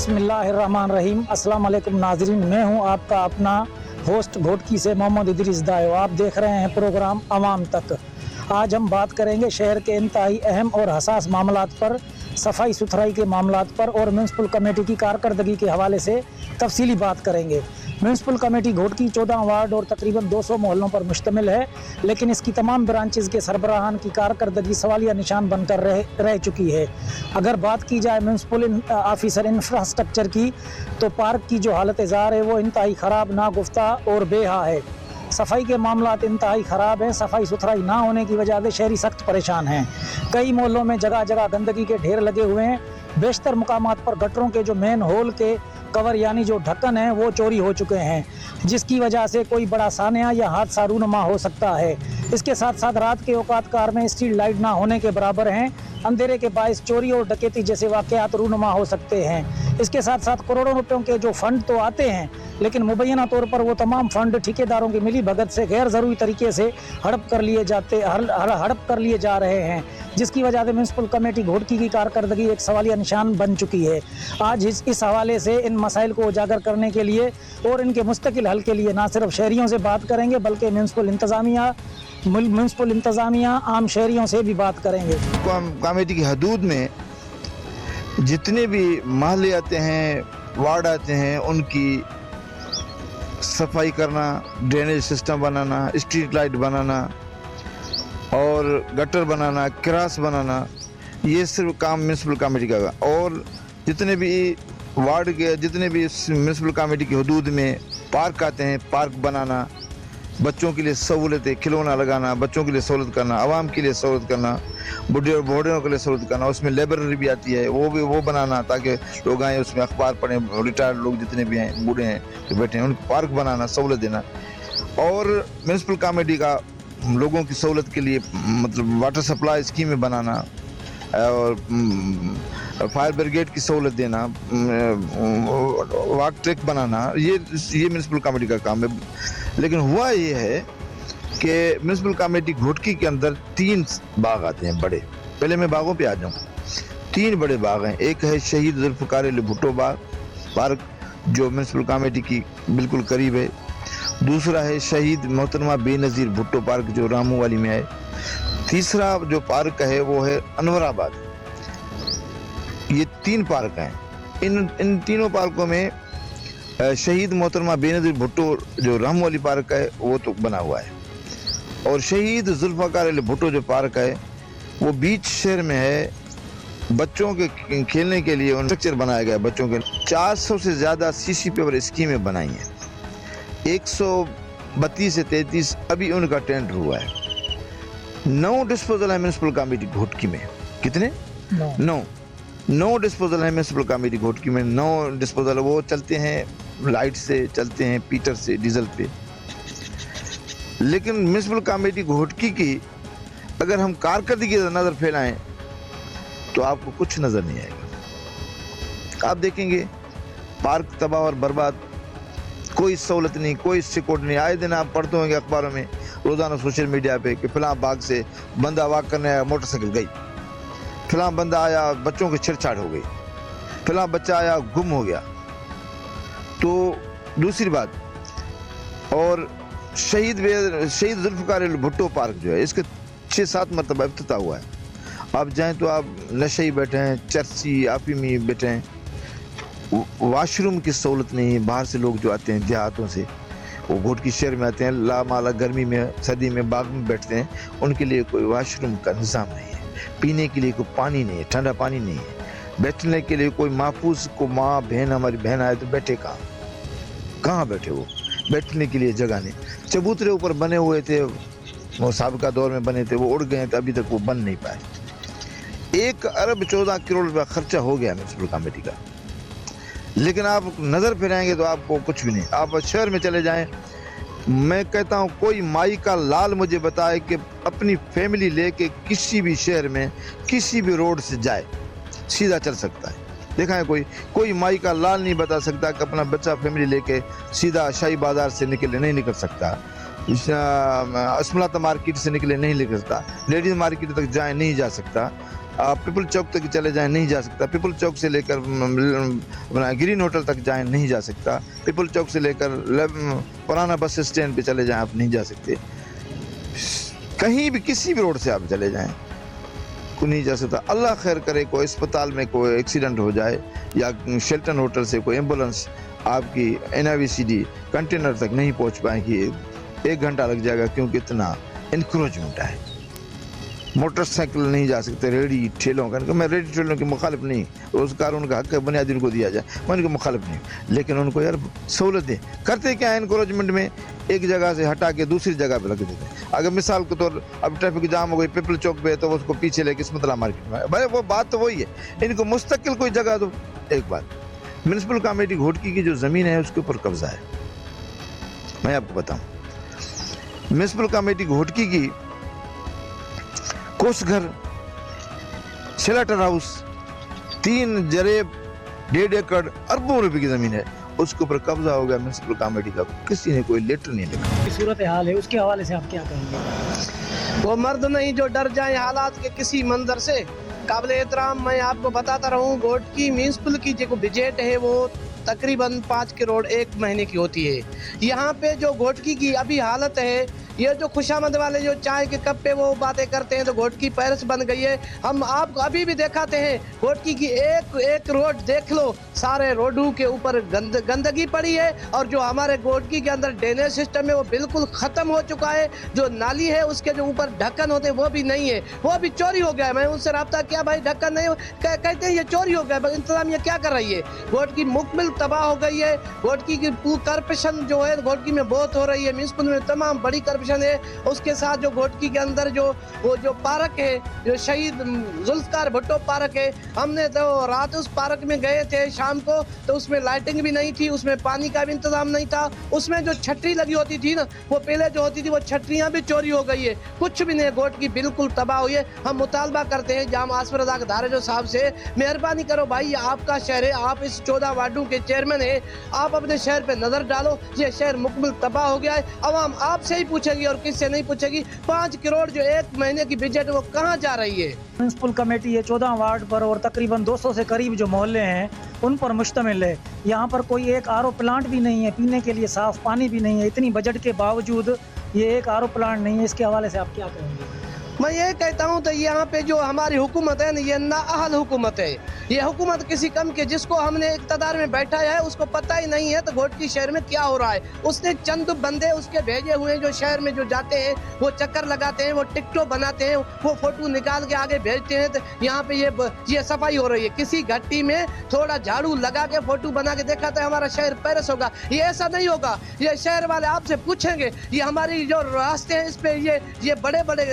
बिस्मिल्लाहिर्रहमानिर्रहीम। अस्सलाम वालेकुम नाज़रीन, मैं हूं आपका अपना होस्ट घोटकी से मोहम्मद इदरीस दायो। आप देख रहे हैं प्रोग्राम अवाम तक। आज हम बात करेंगे शहर के इंतहाई अहम और हसास मामलात पर, सफाई सुथराई के मामलात पर और म्यूनसिपल कमेटी की कारकर्दगी के हवाले से तफसीली बात करेंगे। म्यूनसिपल कमेटी घोटकी 14 वार्ड और तकरीबन 200 मोहल्लों पर मुश्तमिल है, लेकिन इसकी तमाम ब्रांचेज़ के सरबराहान की कारकर्दगी सवालिया निशान बनकर रह चुकी है। अगर बात की जाए म्यूनसिपल ऑफिसर इंफ्रास्ट्रक्चर की, तो पार्क की जो हालत ज़ार है वो इंतहाई ख़राब, नागुफ्ता और बेहा है। सफाई के मामलात इंतहाई ख़राब हैं। सफाई सुथराई ना होने की वजह से शहरी सख्त परेशान हैं। कई मोहल्लों में जगह जगह गंदगी के ढेर लगे हुए हैं। बेशतर मुकामात पर गटरों के जो मेन होल के कवर यानी जो ढक्कन हैं वो चोरी हो चुके हैं, जिसकी वजह से कोई बड़ा सानिया या हादसा रूनुमा हो सकता है। इसके साथ साथ रात के औकात कार में स्ट्रीट लाइट ना होने के बराबर हैं। अंधेरे के बायस चोरी और डकैती जैसे वाक़यात रूनुमा हो सकते हैं। इसके साथ साथ करोड़ों रुपयों के जो फ़ंड तो आते हैं, लेकिन मुबैना तौर पर वो तमाम फ़ंड ठेकेदारों की मिली भगत से गैर ज़रूरी तरीके से हड़प कर लिए जा रहे हैं, जिसकी वजह से म्यूनसिपल कमेटी घोटकी की कारकर्दगी एक सवालिया निशान बन चुकी है। आज इस हवाले से इन मसाइल को उजागर करने के लिए और इनके मुस्तकिल हल के लिए ना सिर्फ शहरियों से बात करेंगे, बल्कि म्यूनसिपल इंतज़ामिया आम शहरियों से भी बात करेंगे। कमेटी की हदूद में जितने भी महल्ले आते हैं, वार्ड आते हैं, उनकी सफाई करना, ड्रेनेज सिस्टम बनाना, स्ट्रीट लाइट बनाना और गटर बनाना, क्रास बनाना, ये सिर्फ काम म्यूनसिपल कमेटी का। और जितने भी वार्ड के, जितने भी म्यूनसिपल कमेटी की हदूद में पार्क आते हैं, पार्क बनाना, बच्चों के लिए सहूलतें, खिलौना लगाना, बच्चों के लिए सहूलत करना, आवाम के लिए सहूलत करना, बुढ़े और बूढ़ों के लिए सहूलत करना। उसमें लाइब्रेरी भी आती है, वो बनाना ताकि लोग आएँ, उसमें अखबार पढ़ें, रिटायर्ड लोग जितने भी हैं, बूढ़े हैं जो बैठे हैं, उनको पार्क बनाना, सहूलत देना। और म्यूनसिपल कमेटी का लोगों की सहूलत के लिए मतलब वाटर सप्लाई स्कीमें बनाना और फायर ब्रिगेड की सहूलत देना, वाक ट्रैक बनाना, ये म्यूनसिपल कमेटी का काम है। लेकिन हुआ ये है कि म्यूनसिपल कमेटी घोटकी के अंदर 3 बाग आते हैं बड़े। पहले मैं बागों पे आ जाऊँ। 3 बड़े बाग हैं। एक है शहीद जुल्फ़िकार अली भुट्टो पार्क जो म्यूनसिपल कमेटी की बिल्कुल करीब है। दूसरा है शहीद मोहतरमा बेनज़ीर भुट्टो पार्क जो रामू वाली में है। तीसरा जो पार्क है वो है अनवराबाद। ये 3 पार्क हैं। इन तीनों पार्कों में शहीद मोहतरमा बेनज़ीर भुट्टो जो रामू वाली पार्क है वो तो बना हुआ है, और शहीद जुल्फ़िकार अली भुट्टो जो पार्क है वो बीच शहर में है। बच्चों के खेलने के लिए स्ट्रक्चर बनाया गया है। बच्चों के 400 से ज़्यादा सीसी पेपर स्कीमें बनाई हैं। 132 से 33 अभी उनका टेंडर हुआ है। 9 डिस्पोजल है म्यूनसिपल कमेटी घोटकी में। कितने? 9 डिस्पोजल है म्यूनसिपल कमेटी घोटकी में। 9 डिस्पोजल वो चलते हैं लाइट से, चलते हैं पीटर से, डीजल पे। लेकिन म्यूनसिपल कमेटी घोटकी की अगर हम कारकर्दगी की नज़र फैलाएं तो आपको कुछ नज़र नहीं आएगा। आप देखेंगे पार्क तबाह और बर्बाद, कोई सहूलत नहीं, कोई सिक्योर नहीं। आए दिन आप पढ़ते होंगे अखबारों में, रोज़ाना सोशल मीडिया पे कि फलां बाग से बंदा वाक करने आया, मोटरसाइकिल गई, फलां बंदा आया, बच्चों की छेड़छाड़ हो गई, फलां बच्चा आया, गुम हो गया। तो दूसरी बात, और शहीद जुल्फ़िकार अली भुट्टो पार्क जो है इसके 6-7 मरतबा इफ्तिताह हुआ है। आप जाएं तो आप नशे बैठे हैं, चर्ची आफीमी बैठे हैं, वाशरूम की सहूलत नहीं। बाहर से लोग जो आते हैं देहातों से, वो घोटकी शहर में आते हैं, लामाला गर्मी में, सर्दी में बाग में बैठते हैं, उनके लिए कोई वाशरूम का निज़ाम नहीं है, पीने के लिए कोई पानी नहीं है, ठंडा पानी नहीं है, बैठने के लिए कोई महफूज को माँ बहन, हमारी बहन आए तो बैठे कहाँ बैठे, वो बैठने के लिए जगह नहीं। चबूतरे ऊपर बने हुए थे, वो साबिका दौर में बने थे, वो उड़ गए थे, अभी तक वो बन नहीं पाए। 1 अरब 14 करोड़ रुपया खर्चा हो गया म्यूनसिपल कमेटी का, लेकिन आप नज़र फिराएंगे तो आपको कुछ भी नहीं। आप शहर में चले जाएं, मैं कहता हूं कोई माई का लाल मुझे बताए कि अपनी फैमिली लेके किसी भी शहर में किसी भी रोड से जाए, सीधा चल सकता है। देखा है कोई माई का लाल नहीं बता सकता कि अपना बच्चा फैमिली लेके सीधा शाही बाजार से नहीं निकल सकता, अस्मलाता मार्केट से निकले नहीं निकल सकता, लेडीज मार्केट तक नहीं जा सकता, आप पीपल चौक तक चले जाएं, नहीं जा सकता। पीपल चौक से लेकर ग्रीन होटल तक जाएं, नहीं जा सकता। पीपल चौक से लेकर पुराना बस स्टैंड पे चले जाएं, आप नहीं जा सकते। कहीं भी किसी भी रोड से आप चले जाएं, को नहीं जा सकता। अल्लाह खैर करे कोई अस्पताल में कोई एक्सीडेंट हो जाए या शेल्टन होटल से कोई एम्बुलेंस आपकी NIVCD कंटेनर तक नहीं पहुंच पाएगी, 1 घंटा लग जाएगा, क्योंकि इतना इंक्रोचमेंट है। मोटरसाइकिल नहीं जा सकते, रेडी ठेलों का। मैं रेडी ठेलों की मुखालिफ नहीं, रोजगार उनका हक है, बुनियादी उनको दिया जाए, मैं उनकी मुखालिफ नहीं, लेकिन उनको यार सहूलत दें। करते क्या है इंक्रोचमेंट में, एक जगह से हटा के दूसरी जगह पे लग देते हैं। अगर मिसाल के तौर अब ट्रैफिक जाम हो गई पीपल चौक पे, तो उसको पीछे लेके किस्मतला मार्केट में, भाई वो बात तो वही है। इनको मुस्तकिल कोई जगह दो। एक बात, म्यूनसिपल कमेटी घोटकी की जो ज़मीन है उसके ऊपर कब्जा है। मैं आपको बताऊं, म्यूनसिपल कमेटी घोटकी की कोसघर, शेल्टर हाउस, 3 जरेब 1.5 एकड़ अरबों रुपए की जमीन है, उसके ऊपर कब्जा हो गया म्यूनसिपल कमेटी का। किसी ने कोई लेटर नहीं लिखा। सूरत हाल है, उसके हवाले से आप क्या कहेंगे? वो मर्द नहीं जो डर जाए हालात के किसी मंजर से। काबिल एहतराम मैं आपको बताता रहूं, घोटकी म्यूनसिपल की जो बजट है वो तकरीबन 5 करोड़ 1 महीने की होती है। यहाँ पे जो घोटकी की अभी हालत है, ये जो खुशामद वाले जो चाय के कप पे वो बातें करते हैं तो घोटकी पेरिस बन गई है। हम आपको अभी भी दिखाते हैं, घोटकी की एक रोड देख लो, सारे रोडों के ऊपर गंदगी पड़ी है। और जो हमारे घोटकी के अंदर ड्रेनेज सिस्टम है वो बिल्कुल ख़त्म हो चुका है। जो नाली है उसके जो ऊपर ढक्कन होते हैं वो भी नहीं है, वो भी चोरी हो गया है। मैं उनसे रब्ता किया, भाई ढक्कन नहीं, कहते हैं ये चोरी हो गया। इंतजामिया क्या कर रही है? घोटकी मुकम्मल तबाह हो गई है। घोटकी की करप्शन जो है घोटकी में बहुत हो रही है। म्यूनसिपल में तमाम बड़ी करप्शन है। उसके साथ जो घोटकी के अंदर जो पार्क है, जो शहीद जुल्फकार भुट्टो पार्क है, हमने तो रात उस पार्क में गए थे शाम को, तो उसमें लाइटिंग भी नहीं थी, उसमें पानी का भी इंतजाम नहीं था। उसमें जो छतरी लगी होती थी ना, वो पहले जो होती थी वो छतरियां भी चोरी हो गई है। कुछ भी नहीं, घोटकी बिल्कुल तबाह हुई है। हम मुतालबा करते हैं जाम आसफ रज़ा धारेजो साहब से, मेहरबानी करो भाई, ये आपका शहर है, आप इस 14 वार्डों के चेयरमैन है, आप अपने शहर पे नजर डालो। ये शहर मुकम्मल तबाह हो गया है। अवाम आपसे ही पूछेगी और किससे नहीं पूछेगी। 5 करोड़ जो 1 महीने की बजट वो कहाँ जा रही है? म्यूनसिपल कमेटी ये 14 वार्ड पर और तकरीबन 200 से करीब जो मोहल्ले हैं उन पर मुश्तमिल है। यहाँ पर कोई एक RO प्लांट भी नहीं है, पीने के लिए साफ पानी भी नहीं है। इतनी बजट के बावजूद ये एक RO प्लांट नहीं है। इसके हवाले से आप क्या कहेंगे? मैं ये कहता हूँ तो यहाँ पे जो हमारी हुकूमत है ना, ये नाअहल हुकूमत है। ये हुकूमत किसी कम के, जिसको हमने इक़्तिदार में बैठाया है उसको पता ही नहीं है तो घोटकी शहर में क्या हो रहा है। उसने चंद बंदे उसके भेजे हुए जो शहर में जो जाते हैं, वो चक्कर लगाते हैं, वो टिकटॉक बनाते हैं, वो फोटो निकाल के आगे भेजते हैं। तो यहाँ पे ये सफाई हो रही है। किसी घट्टी में थोड़ा झाड़ू लगा के फोटो बना के देखा तो हमारा शहर पेरिस होगा। ये ऐसा नहीं होगा। ये शहर वाले आपसे पूछेंगे, ये हमारी जो रास्ते हैं इस पे ये बड़े बड़े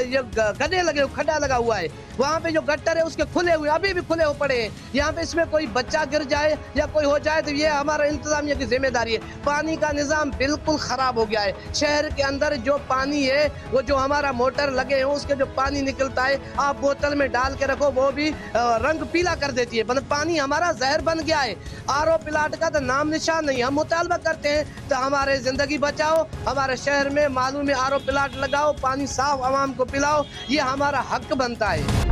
गड्ढे लगे, खड्डा लगा हुआ है। वहाँ पे जो गट्टर है उसके खुले हुए, अभी भी खुले हो पड़े हैं। यहाँ पे इसमें कोई बच्चा गिर जाए या कोई हो जाए तो ये हमारा इंतजामिया की जिम्मेदारी है। पानी का निज़ाम बिल्कुल ख़राब हो गया है। शहर के अंदर जो पानी है, वो जो हमारा मोटर लगे हैं उसके जो पानी निकलता है, आप बोतल में डाल के रखो, वो भी रंग पीला कर देती है। मतलब पानी हमारा जहर बन गया है। RO प्लांट का तो नाम निशान नहीं। हम मुतालबा करते हैं तो हमारे ज़िंदगी बचाओ, हमारे शहर में मालूम है RO प्लांट लगाओ, पानी साफ आवाम को पिलाओ, ये हमारा हक बनता है।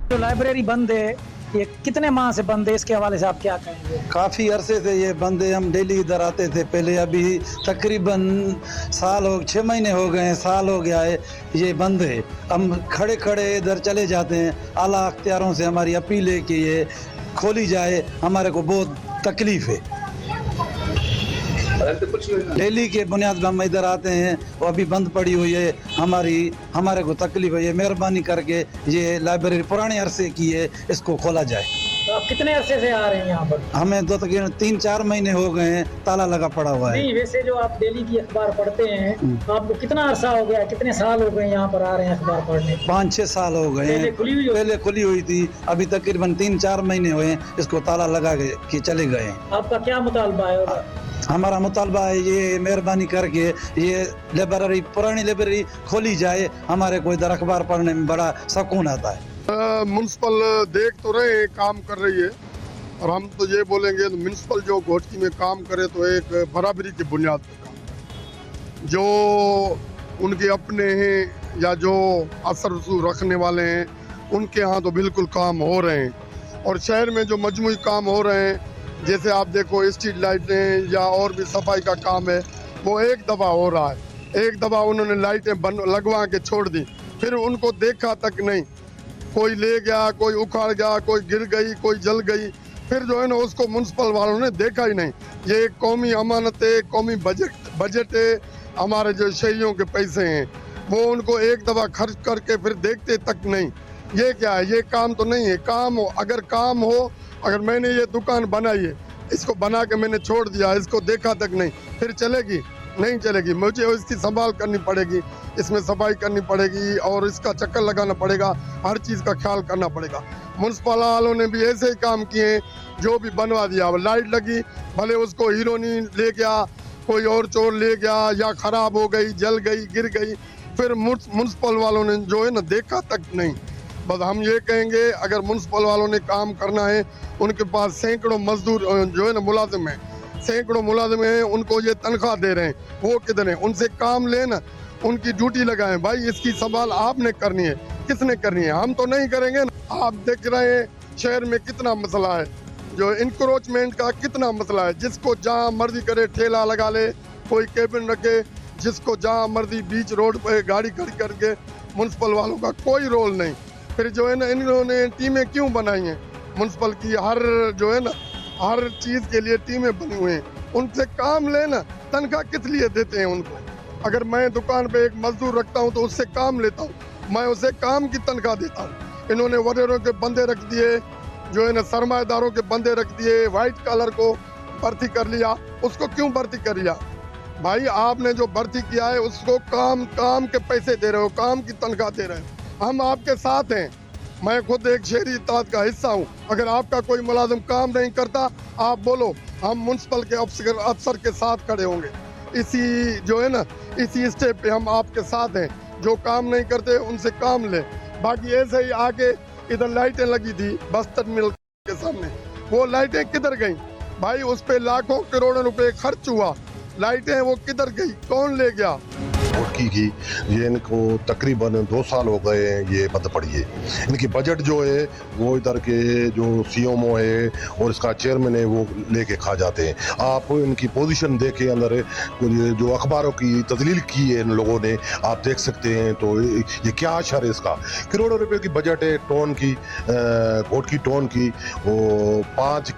जो लाइब्रेरी बंद है, ये कितने माह से बंद है? इसके हवाले से आप क्या कहेंगे? काफ़ी अरसे से ये बंद है। हम डेली इधर आते थे पहले, अभी तकरीबन 6 महीने हो गए हैं, साल हो गया है ये बंद है। हम खड़े खड़े इधर चले जाते हैं। आला अख्तियारों से हमारी अपील है कि ये खोली जाए, हमारे को बहुत तकलीफ़ है। डेली के बुनियाद पर हम इधर आते हैं, वो अभी बंद पड़ी हुई है। हमारे को तकलीफ है। ये मेहरबानी करके ये लाइब्रेरी पुराने अरसे की है, इसको खोला जाए। तो आप कितने अरसे से आ रहे हैं यहाँ पर? हमें तो तकरीबन 3-4 महीने हो गए हैं, ताला लगा पड़ा हुआ है। नहीं, वैसे जो आप डेली की अखबार पढ़ते हैं, आपको कितना अरसा हो गया, कितने साल हो गए यहाँ पर आ रहे हैं अखबार पढ़ने? 5-6 साल हो गए हैं। पहले खुली हुई थी, अभी तकरीबन 3-4 महीने हुए हैं, इसको ताला लगा के चले गए हैं। आपका क्या मुतालबा है? हमारा मुतालबा है ये मेहरबानी करके ये लाइब्रेरी, पुरानी लाइब्रेरी खोली जाए। हमारे को इधर अखबार पढ़ने में बड़ा सुकून आता है। म्यूनसिपल देख तो रहे काम कर रही है, और हम तो ये बोलेंगे म्यूनसिपल जो घोटकी में काम करे तो एक बराबरी की बुनियाद पर काम करे। जो उनके अपने हैं या जो असर रसूख रखने वाले हैं, उनके यहाँ तो बिल्कुल काम हो रहे हैं। और शहर में जो मजमूई काम हो रहे हैं, जैसे आप देखो स्ट्रीट लाइटें या और भी सफाई का काम है, वो एक दफ़ा हो रहा है। एक दफ़ा उन्होंने लाइटें लगवा के छोड़ दी, फिर उनको देखा तक नहीं। कोई ले गया, कोई उखाड़ गया, कोई गिर गई, कोई जल गई, फिर जो है ना उसको म्यूनसिपल वालों ने देखा ही नहीं। ये एक कौमी अमानत है, कौमी बजट है, हमारे जो शहरियों के पैसे हैं, वो उनको एक दफ़ा खर्च करके फिर देखते तक नहीं। ये क्या है? ये काम तो नहीं है। काम हो, अगर काम हो, अगर मैंने ये दुकान बनाई है, इसको बना के मैंने छोड़ दिया, इसको देखा तक नहीं, फिर चलेगी? नहीं चलेगी। मुझे इसकी संभाल करनी पड़ेगी, इसमें सफाई करनी पड़ेगी और इसका चक्कर लगाना पड़ेगा, हर चीज़ का ख्याल करना पड़ेगा। म्यूनसिपल वालों ने भी ऐसे ही काम किए हैं, जो भी बनवा दिया। लाइट लगी, भले उसको हीरो नहीं ले गया, कोई और चोर ले गया, या ख़राब हो गई, जल गई, गिर गई, फिर म्यूनसिपल वालों ने जो है ना देखा तक नहीं। बस हम ये कहेंगे, अगर म्यूनसिपल वालों ने काम करना है, उनके पास सैकड़ों मजदूर जो है ना मुलाजिम हैं, सैकड़ों मुलाजिम हैं, उनको ये तनख्वाह दे रहे हैं, वो किधर हैं? उनसे काम लेना, उनकी ड्यूटी लगाएं। भाई इसकी संभाल आपने करनी है, किसने करनी है? हम तो नहीं करेंगे ना। आप देख रहे हैं शहर में कितना मसला है, जो इंक्रोचमेंट का कितना मसला है। जिसको जहाँ मर्जी करे ठेला लगा ले, कोई केबिन रखे, जिसको जहाँ मर्जी बीच रोड पे गाड़ी खड़ी करके, म्यूनसिपल वालों का कोई रोल नहीं। फिर जो है ना इन्होंने टीमें क्यों बनाई हैं? म्यूनसिपल की हर जो है ना हर चीज़ के लिए टीमें बनी हुई हैं। उनसे काम लेना, तनख्वाह किस लिए देते हैं उनको? अगर मैं दुकान पे एक मजदूर रखता हूँ तो उससे काम लेता हूँ, मैं उसे काम की तनख्वाह देता हूँ। इन्होंने वडेरों के बंदे रख दिए, जो है ना सरमाएदारों के बंदे रख दिए, वाइट कलर को भर्ती कर लिया। उसको क्यों भर्ती कर लिया? भाई आपने जो भर्ती किया है उसको काम के पैसे दे रहे हो, काम की तनख्वाह दे रहे हो। हम आपके साथ हैं, मैं खुद एक शहरी इत्तेहाद का हिस्सा हूँ। अगर आपका कोई मुलाजिम काम नहीं करता, आप बोलो, हम म्यूनसिपल के अफसर के साथ खड़े होंगे। इसी जो है ना इसी स्टेप पे हम आपके साथ हैं। जो काम नहीं करते उनसे काम ले। बाकी ऐसे ही आगे इधर लाइटें लगी थी बस टर्मिनल के सामने, वो लाइटें किधर गई? भाई उस पे लाखों करोड़ों रुपए खर्च हुआ, लाइटें वो किधर गई? कौन ले गया? घोटकी की ये इनको तकरीबन 2 साल हो गए हैं ये बंद पड़ी है। इनकी बजट जो है वो इधर के जो सीएमओ है और इसका चेयरमैन है वो लेके खा जाते हैं। आप इनकी पोजीशन देखे अंदर जो अखबारों की तजलील की है इन लोगों ने, आप देख सकते हैं। तो ये क्या अशर है इसका? करोड़ों रुपए की बजट है टोन की, घोटकी टोन की, वो 5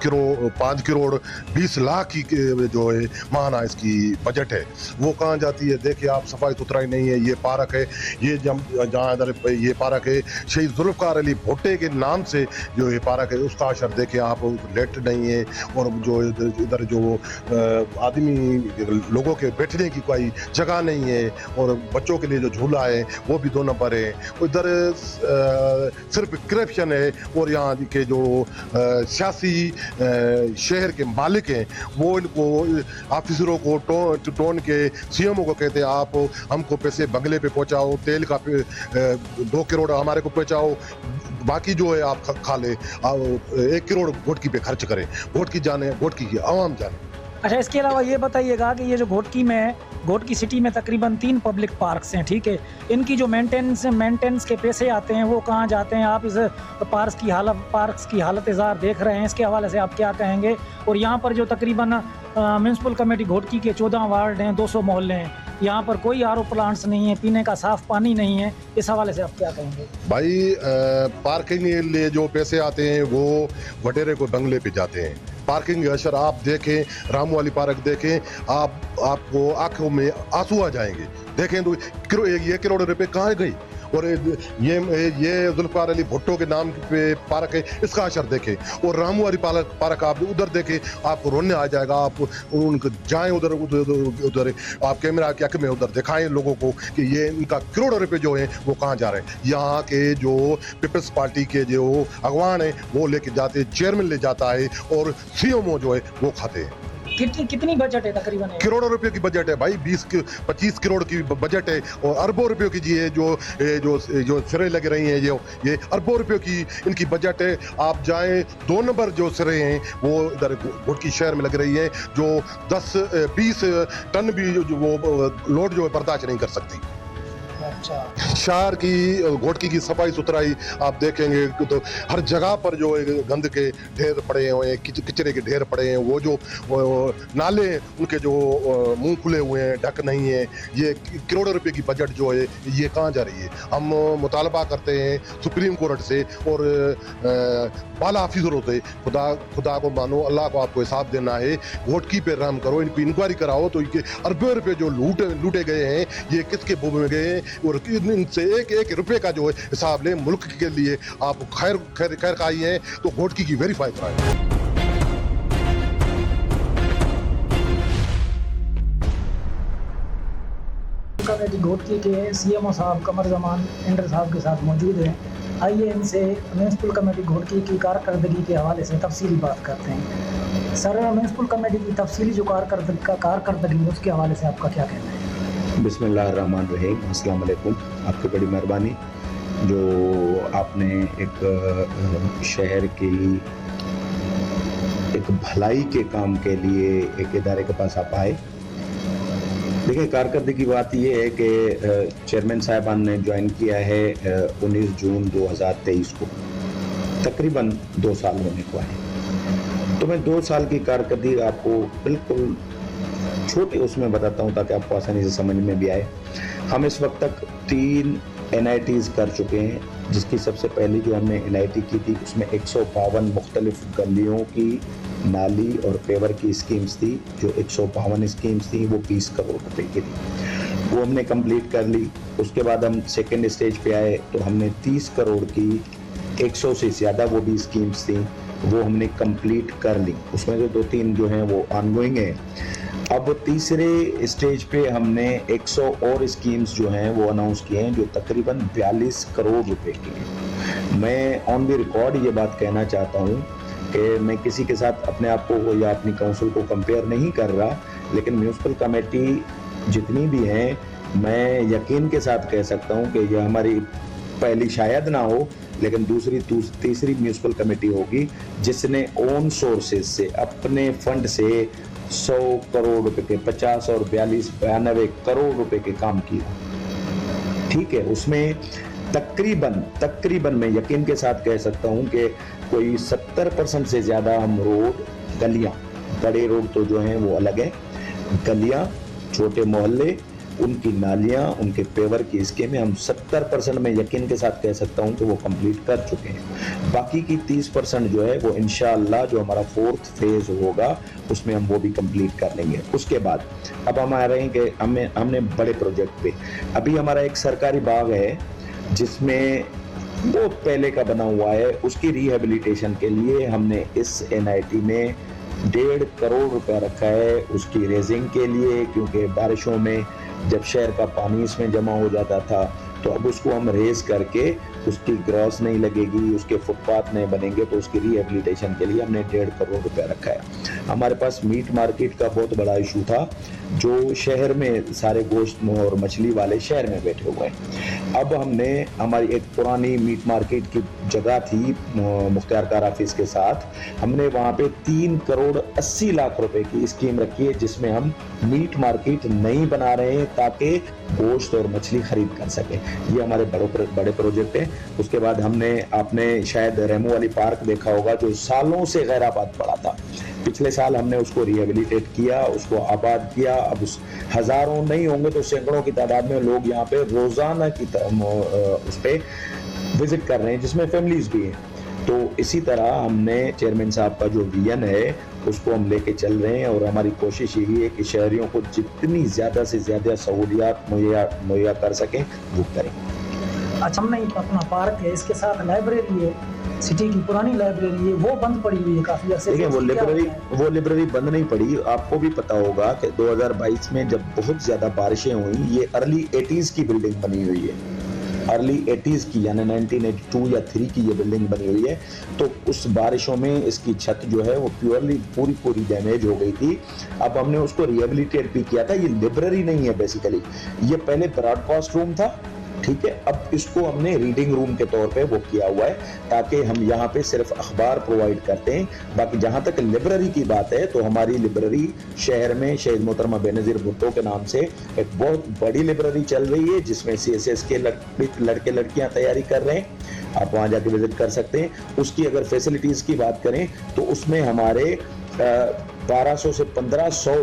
करोड़ 20 लाख की जो है माहाना इसकी बजट है, वो कहाँ जाती है? देखिए आप, सफाई सुथराई नहीं है। ये पार्क है, ये जहाँ इधर ये पार्क है शहीद जुल्फ़िकार अली भुट्टो के नाम से जो ये पार्क है, उसका असर देखे आप, लेट नहीं है। और जो इधर जो आदमी लोगों के बैठने की कोई जगह नहीं है, और बच्चों के लिए जो झूला है वो भी 2 नंबर है। इधर सिर्फ करप्शन है। और यहाँ के जो सियासी शहर के मालिक हैं वो इनको ऑफिसरों को टोन के सीएमओ को कहते हैं, आप हमको पैसे बंगले पे पहुंचाओ, तेल का 2 करोड़ हमारे को पहुंचाओ, बाकी जो है आप खा ले। 1 करोड़ घोटकी पे खर्च करें, घोटकी जाने, घोटकी की आवाम जाने। अच्छा, इसके अलावा ये बताइएगा कि ये जो घोटकी सिटी में तकरीबन 3 पब्लिक पार्क्स हैं, ठीक है, इनकी जो मेंटेनेंस के पैसे आते हैं वो कहाँ जाते हैं? आप इस पार्क्स की हालत ज़ार देख रहे हैं, इसके हवाले से आप क्या कहेंगे? और यहाँ पर जो तकरीबन म्यूनसिपल कमेटी घोटकी के 14 वार्ड हैं, 200 मोहल्ले हैं, यहाँ पर कोई आरओ प्लांट्स नहीं है, पीने का साफ पानी नहीं है, इस हवाले से आप क्या कहेंगे? भाई पार्किंग के लिए जो पैसे आते हैं वो वडेरे को बंगले पे जाते हैं। पार्किंग के असर आप देखें, रामू वाली पार्क देखें, आपको आंखों में आंसू आ जाएंगे। देखें तो ये करोड़ रुपए कहाँ गई? और ये जुल्फ़िकार अली भुट्टो के नाम पे पार्क है, इसका असर देखें। और रामू वाली पार्क आप उधर देखें, आपको रोने आ जाएगा। आप उनको जाएं उधर आप कैमरा के हक में उधर दिखाएं लोगों को कि ये इनका करोड़ों रुपए जो हैं वो कहाँ जा रहे हैं। यहाँ के जो पीपल्स पार्टी के जो अगवान हैं वो लेके जाते हैं, चेयरमैन ले जाता है और सीएमओ जो है वो खाते हैं। कितनी बजट है तकरीबन? करोड़ों रुपए की बजट है भाई, 25 करोड़ की बजट है और अरबों रुपयों की जी है जो सिरे लग रही हैं, ये अरबों रुपयों की इनकी बजट है। आप जाएं 2 नंबर जो सिरे हैं वो इधर घोटकी शहर में लग रही है, जो 10-20 टन भी वो लोड जो है बर्दाश्त नहीं कर सकती। अच्छा। शहर की घोटकी की सफाई सुथराई आप देखेंगे तो हर जगह पर जो गंद के ढेर पड़े हुए हैं, कचरे के ढेर पड़े हैं, वो नाले उनके जो मुंह खुले हुए हैं, ढक नहीं है। ये करोड़ों रुपए की बजट जो है ये कहाँ जा रही है? हम मुतालबा करते हैं सुप्रीम कोर्ट से और बाला ऑफिसरों से, खुदा को मानो, अल्लाह को आपको हिसाब देना है, घोटकी पे रहम करो, इनको इंक्वायरी कराओ तो इनके अरबों रुपए जो लूटे गए हैं ये किसके बोझ में गए हैं और इनसे एक रुपए का जो है हिसाब ले। मुल्क के लिए आप खैर का आई हैं तो घोटकी की वेरीफाई कराएं। कमेटी घोटकी के सीएमओ साहब कमर जमान इंटर साहब के साथ मौजूद हैं। आइए इनसे म्यूनसिपल कमेटी घोटकी की कारकर्दगी के हवाले से तफसीली बात करते हैं। सर, म्यूनसिपल कमेटी की तफसीली जो कारकर्दगी है उसके हवाले से आपका क्या कहना है? बिस्मिल्लाहिर्रहमानिर्रहीम, अस्सलाम वालेकुम। आपकी बड़ी मेहरबानी जो आपने एक शहर की एक भलाई के काम के लिए एक इदारे के पास आप आए। देखिए, कारकर्दगी की बात यह है कि चेयरमैन साहबान ने ज्वाइन किया है 19 जून 2023 को, तकरीबन 2 साल होने को है। तो मैं 2 साल की कारकर्दगी आपको बिल्कुल छोटे उसमें बताता हूँ ताकि आपको आसानी से समझ में भी आए। हम इस वक्त तक 3 NITs कर चुके हैं, जिसकी सबसे पहली जो हमने NIT की थी उसमें 152 मुख्तलिफ गलियों की नाली और पेवर की स्कीम्स थी। जो 152 स्कीम्स थी वो 20 करोड़ रुपए की थी, वो हमने कंप्लीट कर ली। उसके बाद हम सेकेंड स्टेज पे आए तो हमने 30 करोड़ की 100 से ज़्यादा वो भी स्कीम्स थी, वो हमने कंप्लीट कर ली। उसमें जो 2-3 जो हैं वो ऑनगोइंग है। अब तीसरे स्टेज पे हमने 100 और स्कीम्स जो हैं वो अनाउंस किए हैं, जो तकरीबन 42 करोड़ रुपए की हैं। मैं ऑन द रिकॉर्ड ये बात कहना चाहता हूँ कि मैं किसी के साथ अपने आप को या अपनी काउंसिल को कंपेयर नहीं कर रहा, लेकिन म्यूनसिपल कमेटी जितनी भी हैं, मैं यकीन के साथ कह सकता हूँ कि यह हमारी पहली शायद ना हो लेकिन तीसरी म्यूनसिपल कमेटी होगी जिसने ओन सोर्सेज से अपने फंड से 100 करोड़ रुपए के 50 और 92 करोड़ रुपए के काम किए। ठीक है, उसमें तकरीबन मैं यकीन के साथ कह सकता हूं कि कोई 70% से ज्यादा हम रोड, गलियां, बड़े रोड तो जो हैं वो अलग है, गलियां, छोटे मोहल्ले, उनकी नालियां, उनके पेवर की स्कीमें हम 70% में यकीन के साथ कह सकता हूं कि वो कंप्लीट कर चुके हैं। बाकी की 30% जो है वो इंशाअल्लाह जो हमारा 4th फेज होगा उसमें हम वो भी कंप्लीट कर लेंगे। उसके बाद अब हम आ रहे हैं कि हमने बड़े प्रोजेक्ट पे, अभी हमारा एक सरकारी बाग है जिसमें बहुत पहले का बना हुआ है, उसकी रिहेबिलिटेशन के लिए हमने इस NIT में 1.5 करोड़ रुपया रखा है उसकी रेजिंग के लिए, क्योंकि बारिशों में जब शहर का पानी इसमें जमा हो जाता था तो अब उसको हम रेज करके उसकी ग्रॉस नहीं लगेगी, उसके फुटपाथ नहीं बनेंगे, तो उसकी रिहेबिलिटेशन के लिए हमने 1.5 करोड़ रुपया रखा है। हमारे पास मीट मार्केट का बहुत बड़ा इशू था, जो शहर में सारे गोश्त और मछली वाले शहर में बैठे हुए हैं। अब हमने हमारी एक पुरानी मीट मार्केट की जगह थी मुख्तार कार ऑफिस के साथ, हमने वहाँ पे 3 करोड़ 80 लाख रुपए की स्कीम रखी है जिसमें हम मीट मार्केट नहीं बना रहे हैं ताकि गोश्त और मछली खरीद कर सके। ये हमारे बड़े प्रोजेक्ट है। उसके बाद आपने शायद रेमो वाली पार्क देखा होगा जो सालों से गैर आबाद पड़ा था, पिछले साल हमने उसको रिहेबिलिटेट किया, उसको आबाद किया। अब उस हजारों नहीं होंगे तो सैकड़ों की तादाद में लोग यहाँ पे रोजाना की उस पे विजिट कर रहे हैं, जिसमें फैमिलीज भी हैं। तो इसी तरह हमने चेयरमैन साहब का जो विजन है उसको हम लेके चल रहे हैं और हमारी कोशिश यही है कि शहरियों को जितनी ज़्यादा से ज़्यादा सहूलियात मुहैया कर सकें वो करें। अच्छा, हमने अपना पार्क है, इसके साथ लाइब्रेरी है, सिटी की पुरानी लाइब्रेरी है, वो बंद पड़ी हुई है काफी अर्से से। वो लाइब्रेरी बंद नहीं पड़ी। आपको भी पता होगा कि 2022 में जब बहुत ज्यादा बारिशें हुई, ये अर्ली 80s की बिल्डिंग बनी हुई है। अर्ली 80s की यानी 1982 या 3 की ये बिल्डिंग बनी हुई है। तो उस बारिशों में इसकी छत जो है वो प्योरली पूरी डैमेज हो गई थी। अब हमने उसको रिहेबिलिटेट भी किया था। ये लाइब्रेरी नहीं है बेसिकली, ये पहले ब्रॉडकास्ट रूम था, ठीक है। अब इसको हमने रीडिंग रूम के तौर पे वो किया हुआ है ताकि हम यहाँ पे सिर्फ अखबार प्रोवाइड करते हैं। बाकी जहाँ तक लाइब्रेरी की बात है तो हमारी लाइब्रेरी शहर में शहीद मोहतरमा बेनज़ीर भुट्टो के नाम से एक बहुत बड़ी लाइब्रेरी चल रही है जिसमें CSS के लड़के लड़कियाँ तैयारी कर रहे हैं। आप वहाँ जाके विजिट कर सकते हैं। उसकी अगर फैसिलिटीज़ की बात करें तो उसमें हमारे 1200 से 1500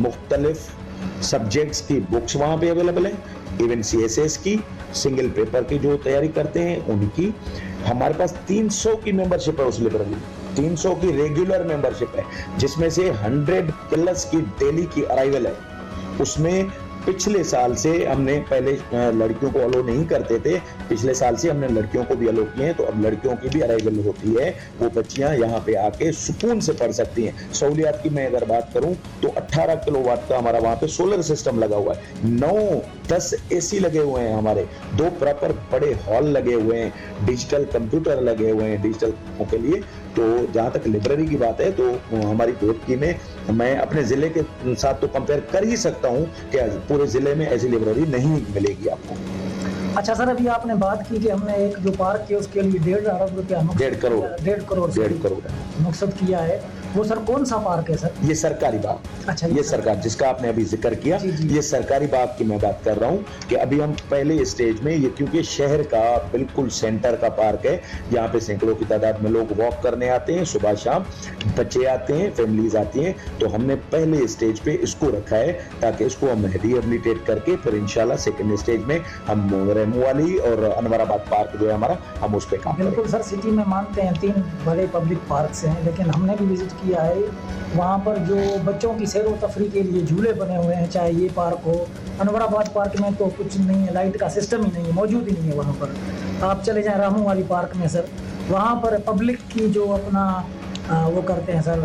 मुख्तलिफ सब्जेक्ट्स की बुक्स वहाँ पे अवेलेबल है। इवन CSS की सिंगल पेपर की जो तैयारी करते हैं उनकी। हमारे पास 300 की मेंबरशिप है उस लाइब्रेरी, 300 की रेगुलर मेंबरशिप है जिसमें से 100+ की डेली की अराइवल है। उसमें पिछले साल से हमने पहले लड़कियों को अलो नहीं करते थे, पिछले साल से हमने लड़कियों को भी अलो किए हैं। तो अब लड़कियों की भी अराइवल होती है, वो बच्चियां यहाँ पे आके सुकून से पढ़ सकती हैं। सहूलियात की मैं अगर बात करूं तो 18 किलोवाट का हमारा वहाँ पे सोलर सिस्टम लगा हुआ है, 9-10 AC लगे हुए हैं, हमारे 2 प्रॉपर बड़े हॉल लगे हुए हैं, डिजिटल कंप्यूटर लगे हुए हैं डिजिटल के लिए। तो जहाँ तक लाइब्रेरी की बात है तो हमारी घोटकी में मैं अपने जिले के साथ तो कंपेयर कर ही सकता हूँ कि पूरे जिले में ऐसी लाइब्रेरी नहीं मिलेगी आपको। अच्छा सर, अभी आपने बात की कि हमने एक जो पार्क किया उसके लिए 1.5 अरब रुपया 1.5 करोड़ मकसद किया है। वो सर कौन सा पार्क है सर? ये सरकारी बाग। अच्छा, ये सरकार जिसका आपने अभी जिक्र किया, ये सरकारी बाग की मैं बात कर रहा हूँ कि अभी हम पहले स्टेज में, ये क्योंकि शहर का बिल्कुल सेंटर का पार्क है, यहाँ पे सैकड़ों की तादाद में लोग वॉक करने आते हैं, सुबह शाम बच्चे आते हैं, फैमिलीज आती हैं। तो हमने पहले स्टेज पे इसको रखा है ताकि इसको हम रिहेबिलिटेट करके फिर इंशाल्लाह सेकंड स्टेज में हम रेमू वाली और अनवराबाद पार्क जो है हमारा, हम उस पर काम करेंगे। बिल्कुल सर, सिटी में मानते हैं 3 बड़े पब्लिक पार्क्स हैं, लेकिन हमने भी विजिट किया है वहाँ पर जो बच्चों की सैर व तफरी के लिए झूले बने हुए हैं, चाहे ये पार्क हो। अनवराबाद पार्क में तो कुछ नहीं है, लाइट का सिस्टम ही नहीं है, मौजूद ही नहीं है वहाँ पर। आप चले जाएं रामू वाली पार्क में सर, वहाँ पर पब्लिक की जो अपना वो करते हैं सर,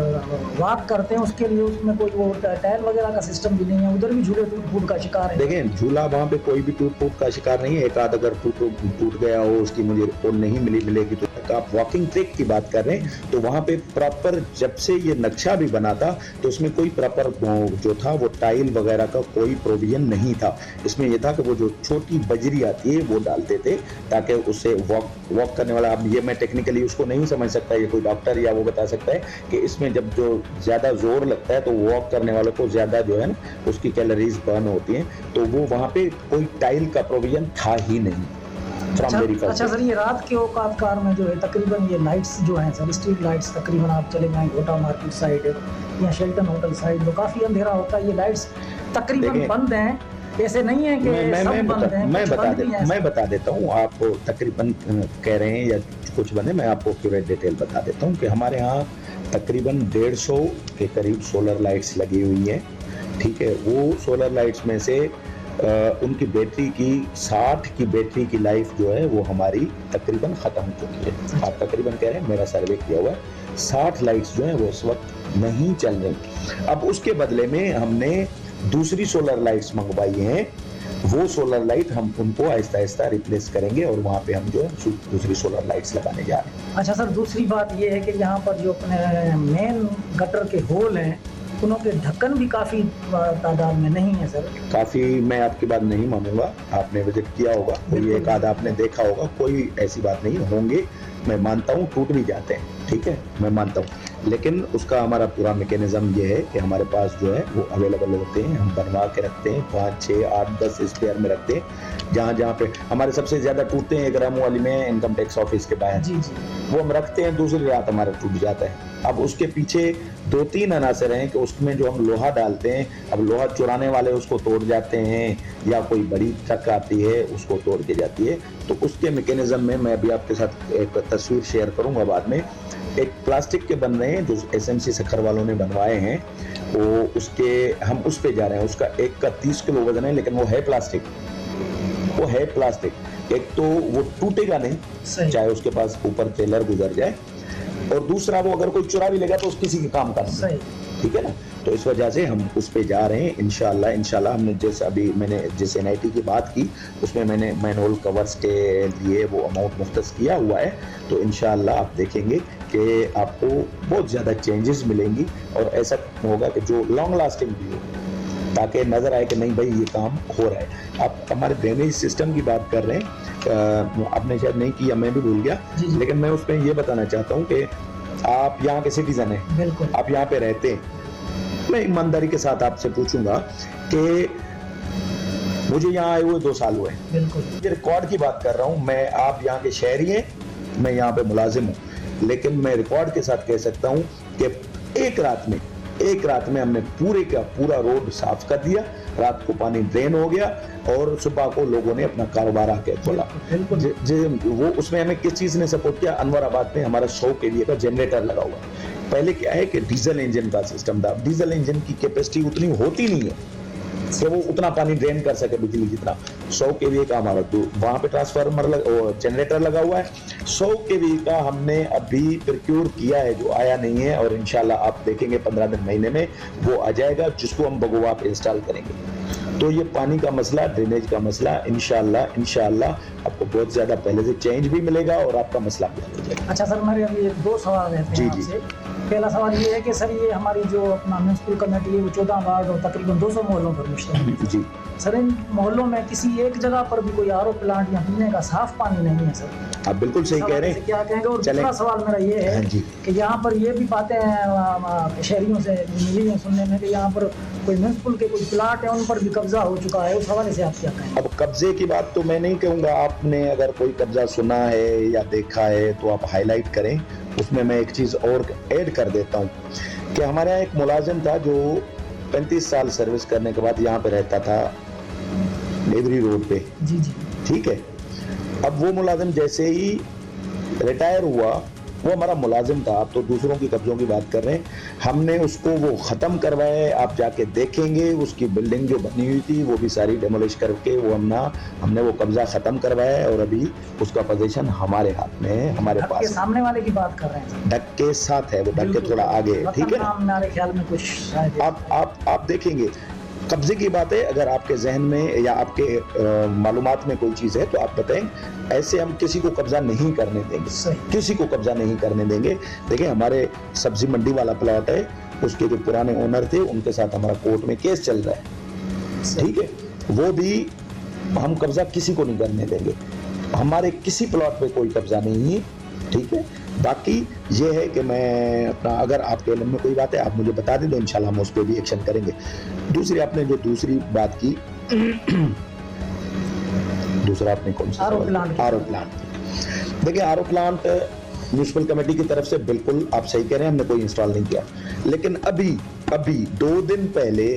वॉक करते हैं, उसके लिए उसमें कोई वो टायर वगैरह का सिस्टम भी नहीं है, उधर भी झूले टूट फूट का शिकार है। देखें, झूला वहाँ पे कोई भी टूट फूट का शिकार नहीं है। एक आध अगर टूट गया हो, उसकी मुझे रिपोर्ट नहीं मिलेगी। तो आप वॉकिंग ट्रैक की बात कर रहे हैं तो वहाँ पे प्रॉपर जब से ये नक्शा भी बना था तो उसमें कोई प्रॉपर जो था वो टाइल वगैरह का कोई प्रोविजन नहीं था। इसमें ये था कि वो जो छोटी बजरी आती है वो डालते थे ताकि उससे वॉक करने वाला, अब ये मैं टेक्निकली उसको नहीं समझ सकता, ये कोई डॉक्टर या वो बता सकता है कि इसमें जब जो ज्यादा जोर लगता है तो वॉक करने वालों को ज्यादा जो है ना उसकी कैलोरीज बर्न होती हैं। तो वो वहाँ पे कोई टाइल का प्रोविजन था ही नहीं। अच्छा सर, ये रात के औकात कार में जो है तकरीबन ये लाइट्स जो हैं सर, स्ट्रीट लाइट्स, तकरीबन आप चले जाएं घोटा मार्केट साइड या शेल्टन होटल साइड, तो काफ़ी अंधेरा होता है, ये लाइट्स तकरीबन बंद हैं। ऐसे नहीं है कि मैं बता देता हूँ। आप तकरीबन कह रहे हैं या कुछ बने, मैं आपको पूरा डिटेल बता देता हूँ कि हमारे यहाँ तकरीबन 150 के करीब सोलर लाइट्स लगी हुई हैं, ठीक है। वो सोलर लाइट्स में से उनकी बैटरी की 60 की बैटरी की लाइफ जो है वो हमारी तकरीबन ख़त्म हो चुकी है। आप तकरीबन कह रहे हैं, मेरा सर्वे किया हुआ है, 60 लाइट्स जो हैं वो इस वक्त नहीं चल रही। अब उसके बदले में हमने दूसरी सोलर लाइट्स मंगवाई हैं। वो सोलर लाइट हम उनको आहिस्ता आहिस्ता रिप्लेस करेंगे और वहाँ पे हम जो है दूसरी सोलर लाइट्स लगाने जा रहे हैं। अच्छा सर, दूसरी बात ये है कि यहाँ पर जो अपने मेन गटर के होल हैं उनके ढक्कन भी काफ़ी तादाद में नहीं है सर। काफ़ी, मैं आपकी बात नहीं मानूंगा, आपने विजिट किया होगा, कोई एक आधा आपने देखा होगा, कोई ऐसी बात नहीं होंगे, मैं मानता हूँ टूट भी जाते हैं, ठीक है, मैं मानता हूँ। लेकिन उसका हमारा पूरा मैकेनिज्म ये है कि हमारे पास जो है वो अवेलेबल होते हैं, हम बनवा के रखते हैं, 5, 6, 8, 10 स्पेयर में रखते हैं। जहाँ पे हमारे सबसे ज़्यादा टूटते हैं एक रामू वाली में इनकम टैक्स ऑफिस के बाहर, जी, वो हम रखते हैं, दूसरी रात हमारा टूट जाता है। अब उसके पीछे 2-3 अनासर हैं कि उसमें जो हम लोहा डालते हैं, अब लोहा चुराने वाले उसको तोड़ जाते हैं या कोई बड़ी ट्रक आती है उसको तोड़ के जाती है। तो उसके मैकेनिज्म में मैं अभी आपके साथ एक तस्वीर शेयर करूंगा बाद में। एक प्लास्टिक के बन रहे हैं जो SMC सखर वालों ने बनवाए हैं, वो उसके हम उस पे जा रहे हैं। उसका एक का 30 किलो वजन है, लेकिन वो है प्लास्टिक, वो है प्लास्टिक। एक तो वो टूटेगा नहीं, चाहे उसके पास ऊपर टेलर गुजर जाए, और दूसरा वो अगर कोई चुरा भी लेगा तो उस किसी के काम का नहीं, ठीक है ना। तो इस वजह से हम उस पे जा रहे हैं। इंशाल्लाह हमने जैसे अभी मैंने जिस NIT की बात की उसमें मैंने मैनहोल कवर्स के लिए वो अमाउंट मुख्तस किया हुआ है। तो इंशाल्लाह आप देखेंगे कि आपको बहुत ज़्यादा चेंजेस मिलेंगी और ऐसा होगा कि जो लॉन्ग लास्टिंग भी हो, ताकि नज़र आए कि नहीं भाई ये काम हो रहा है। आप हमारे ड्रेनेज सिस्टम की बात कर रहे हैं, आपने शायद नहीं किया, मैं भी भूल गया, लेकिन मैं उसमें ये बताना चाहता हूँ कि आप यहाँ के सिटीजन हैं, बिल्कुल आप यहाँ पे रहते हैं। मैं ईमानदारी के साथ आपसे पूछूंगा कि मुझे यहाँ आए हुए 2 साल हुए, बिल्कुल ये रिकॉर्ड की बात कर रहा हूँ। मैं, आप यहाँ के शहरी हैं, मैं यहाँ पे मुलाजिम हूँ, लेकिन मैं रिकॉर्ड के साथ कह सकता हूँ कि एक रात में हमने पूरे का पूरा रोड साफ कर दिया, रात को पानी ड्रेन हो गया और सुबह को लोगों ने अपना कारोबार आके खोला। वो उसमें हमें किस चीज ने सपोर्ट किया? अनवराबाद में हमारा 100 kVA का जनरेटर लगा हुआ है। पहले क्या है कि डीजल इंजन का सिस्टम था, डीजल इंजन की कैपेसिटी उतनी होती नहीं है कि वो उतना पानी ड्रेन कर सके बिजली जितना। 100 kVA का हमारा तो वहां पे ट्रांसफार्मर जनरेटर लगा हुआ है। 100 kVA का हमने अभी प्रोक्योर किया है, जो आया नहीं है, और इंशाल्लाह आप देखेंगे 15 दिन महीने में वो आ जाएगा, जिसको हम बगोवा पे इंस्टॉल करेंगे। तो ये पानी का मसला, ड्रेनेज का मसला इंशाल्लाह आपको बहुत ज्यादा पहले से चेंज भी मिलेगा और आपका मसला भी हल हो जाएगा। अच्छा सर, मेरे अभी 2 सवाल रहते हैं आपसे। पहला सवाल ये है कि सर ये हमारी जो अपना म्यूनसिपल कमेटी है वो 14 वार्ड और तकरीबन 200 मोहल्लों पर मुश्तमिल है जी सर। इन मोहल्लों में किसी एक जगह पर भी कोई RO प्लांट या पीने का साफ पानी नहीं है सर। आप बिल्कुल सही कह रहे हैं। क्या कहेंगे? और दूसरा सवाल मेरा ये है कि यहाँ पर ये भी बातें शहरियों से मिली हैं सुनने में कि यहाँ पर कोई म्यूनसिपल के कोई प्लाट है उन पर भी कब्जा हो चुका है, उस हवाले से आप क्या कहेंगे? अब कब्जे की बात तो मैं नहीं कहूँगा, आपने अगर कोई कब्जा सुना है या देखा है तो आप हाईलाइट करें। उसमें मैं एक चीज़ और ऐड कर देता हूँ कि हमारे यहाँ एक मुलाजिम था जो 35 साल सर्विस करने के बाद यहाँ पे रहता था डेवरी रोड पे। जी जी ठीक है। अब वो मुलाजिम जैसे ही रिटायर हुआ, वो हमारा मुलाजिम था, आप तो दूसरों की कब्जों की बात कर रहे हैं, हमने उसको वो ख़त्म करवाए। आप जाके देखेंगे उसकी बिल्डिंग जो बनी हुई थी वो भी सारी डेमोलिश करके वो हमने वो कब्जा ख़त्म करवाया है और अभी उसका पोजीशन हमारे हाथ में है, हमारे पास है। सामने वाले की बात कर रहे हैं, ढक के साथ है, वो ढक के थोड़ा आगे है। ठीक है, मेरे ख्याल में कुछ आप देखेंगे कब्जे की बात है। अगर आपके जहन में या आपके मालूमात में कोई चीज़ है तो आप बताएं। ऐसे हम किसी को कब्जा नहीं करने देंगे, किसी को कब्जा नहीं करने देंगे। देखिए हमारे सब्जी मंडी वाला प्लॉट है, उसके जो पुराने ओनर थे उनके साथ हमारा कोर्ट में केस चल रहा है। ठीक है, वो भी हम कब्जा किसी को नहीं करने देंगे। हमारे किसी प्लॉट पे कोई कब्जा नहीं है। ठीक है, बाकी ये है कि मैं अपना, अगर आपके इल्म में कोई बात है आप मुझे बता दें तो इंशाल्लाह हम उस पर भी एक्शन करेंगे। दूसरी आपने जो दूसरी बात की दूसरा आपने कौन सा? RO plant. देखिए RO प्लांट म्यूनसिपल कमेटी की तरफ से बिल्कुल आप सही कह रहे हैं, हमने कोई इंस्टॉल नहीं किया, लेकिन अभी 2 दिन पहले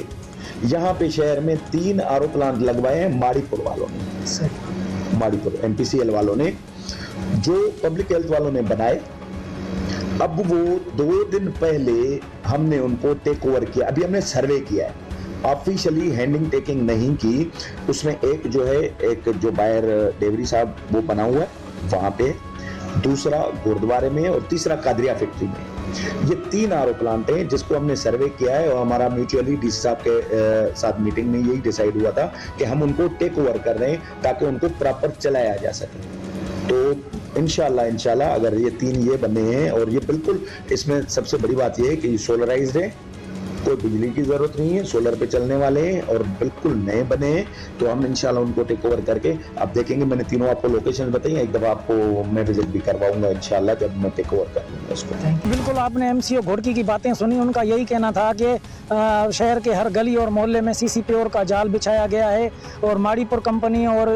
यहाँ पे शहर में 3 RO प्लांट लगवाए हैं माड़ीपुर वालों ने, माड़ीपुर MPCL वालों ने, जो पब्लिक हेल्थ वालों ने बनाए। अब वो 2 दिन पहले हमने उनको टेक ओवर किया। अभी हमने सर्वे किया है, ऑफिशियली हैंडिंग टेकिंग नहीं की। उसमें एक जो है, एक जो बायर डेवरी साहब वो बना हुआ है वहाँ पे, दूसरा गुरुद्वारे में और तीसरा कादरिया फैक्ट्री में। ये 3 RO प्लांट हैं जिसको हमने सर्वे किया है और हमारा म्यूचुअली डीसी साहब के साथ मीटिंग में यही डिसाइड हुआ था कि हम उनको टेक ओवर कर रहे हैं ताकि उनको प्रॉपर चलाया जा सके। तो इंशाल्लाह अगर ये 3 ये बने हैं, और ये बिल्कुल इसमें सबसे बड़ी बात ये है कि सोलराइज्ड है, कोई बिजली की जरूरत नहीं है, सोलर पे चलने वाले हैं और बिल्कुल नए बने हैं, तो हम इंशाल्लाह उनको टेक ओवर करके आप देखेंगे। मैंने तीनों आपको लोकेशन बताई, एक दफा आपको मैं विजिट भी करवाऊंगा इंशाल्लाह जब मैं टेक ओवर कर लूंगा इसको। बिल्कुल आपने MCO घोड़की की बातें सुनी, उनका यही कहना था कि शहर के हर गली और मोहल्ले में CC प्योर का जाल बिछाया गया है और माड़ीपुर कंपनी और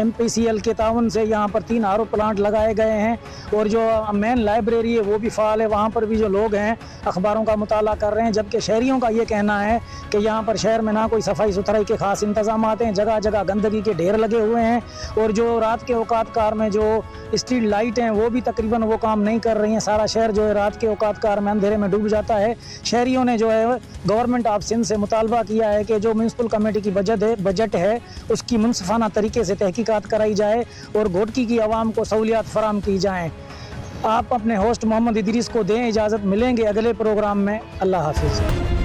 MPCL के ताउन से यहाँ पर 3 RO प्लांट लगाए गए हैं और जो मेन लाइब्रेरी है वो भी फ़ाल है, वहाँ पर भी जो लोग हैं अखबारों का मुताला कर रहे हैं। जबकि शहरियों का ये कहना है कि यहाँ पर शहर में ना कोई सफाई सुथराई के खास इंतजाम हैं, जगह जगह गंदगी के ढेर लगे हुए हैं और जो रात के औकात कार में जो स्ट्रीट लाइट हैं वो भी तकरीबन वो काम नहीं कर रही हैं। सारा शहर जो है रात के औकात कार में अंधेरे में डूब जाता है। शहरियों ने जो है गवर्नमेंट ऑफ सिंध से मुतालबा किया है कि जो म्यूनसिपल कमेटी की बजट है उसकी मुनसिफाना तरीके से तहकीकात कराई जाए और घोड़की की आवाम को सहूलियात फराम की जाएँ। आप अपने होस्ट मोहम्मद इदरीस को दें इजाज़त, मिलेंगे अगले प्रोग्राम में। अल्लाह हाफिज़।